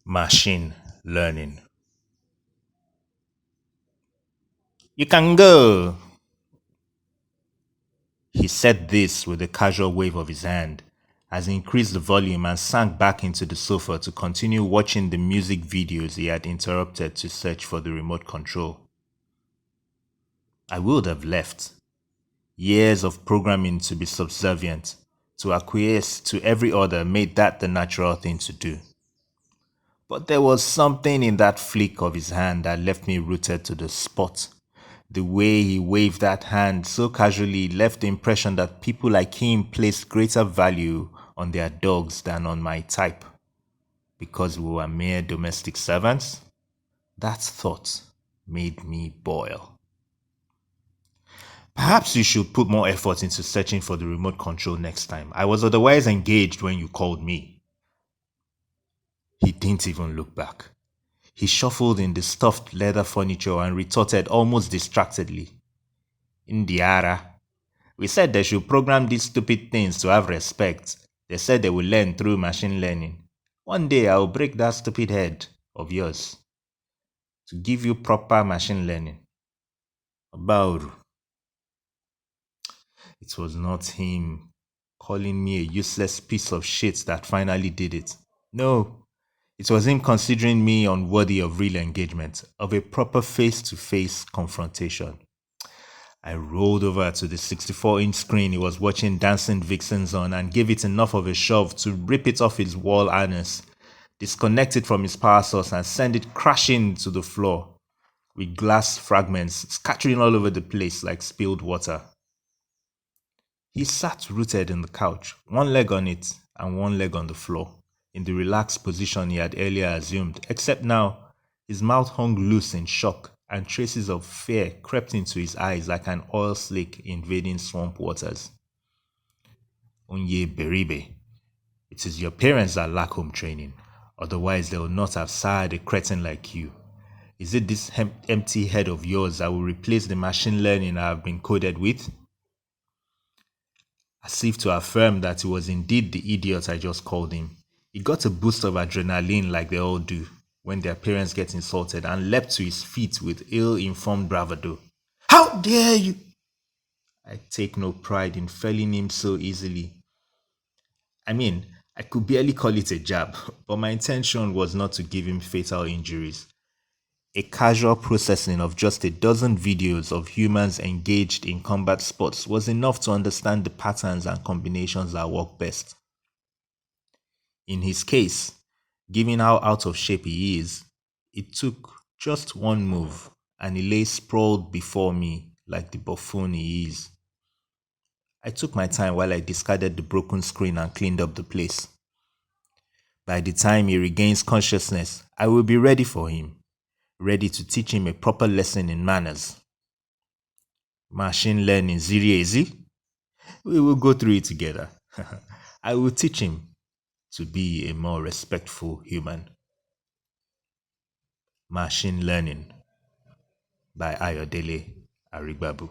Machine learning. You can go. He said this with a casual wave of his hand as he increased the volume and sank back into the sofa to continue watching the music videos he had interrupted to search for the remote control. I would have left. Years of programming to be subservient, to acquiesce to every order made that the natural thing to do. But there was something in that flick of his hand that left me rooted to the spot. The way he waved that hand so casually left the impression that people like him placed greater value on their dogs than on my type. Because we were mere domestic servants? That thought made me boil. Perhaps you should put more effort into searching for the remote control next time. I was otherwise engaged when you called me. He didn't even look back. He shuffled in the stuffed leather furniture and retorted almost distractedly. Indiara. We said they should program these stupid things to have respect. They said they will learn through machine learning. One day I will break that stupid head of yours to give you proper machine learning. Bauru. It was not him calling me a useless piece of shit that finally did it. No, it was him considering me unworthy of real engagement, of a proper face-to-face confrontation. I rolled over to the 64-inch screen he was watching Dancing Vixens on and gave it enough of a shove to rip it off its wall harness, disconnect it from its power source and send it crashing to the floor, with glass fragments scattering all over the place like spilled water. He sat rooted in the couch, one leg on it and one leg on the floor, in the relaxed position he had earlier assumed, except now his mouth hung loose in shock and traces of fear crept into his eyes like an oil slick invading swamp waters. Unye Beribe, it is your parents that lack home training, otherwise they would not have sired a cretin like you. Is it this empty head of yours that will replace the machine learning I have been coded with? As if to affirm that he was indeed the idiot I just called him, he got a boost of adrenaline like they all do when their parents get insulted and leapt to his feet with ill-informed bravado. How dare you! I take no pride in felling him so easily. I mean, I could barely call it a jab, but my intention was not to give him fatal injuries. A casual processing of just a dozen videos of humans engaged in combat sports was enough to understand the patterns and combinations that work best. In his case, given how out of shape he is, it took just one move and he lay sprawled before me like the buffoon he is. I took my time while I discarded the broken screen and cleaned up the place. By the time he regains consciousness, I will be ready for him, ready to teach him a proper lesson in manners. Machine learning Ziriezi? We will go through it together. I will teach him to be a more respectful human. Machine Learning by Ayodele Arigbabu.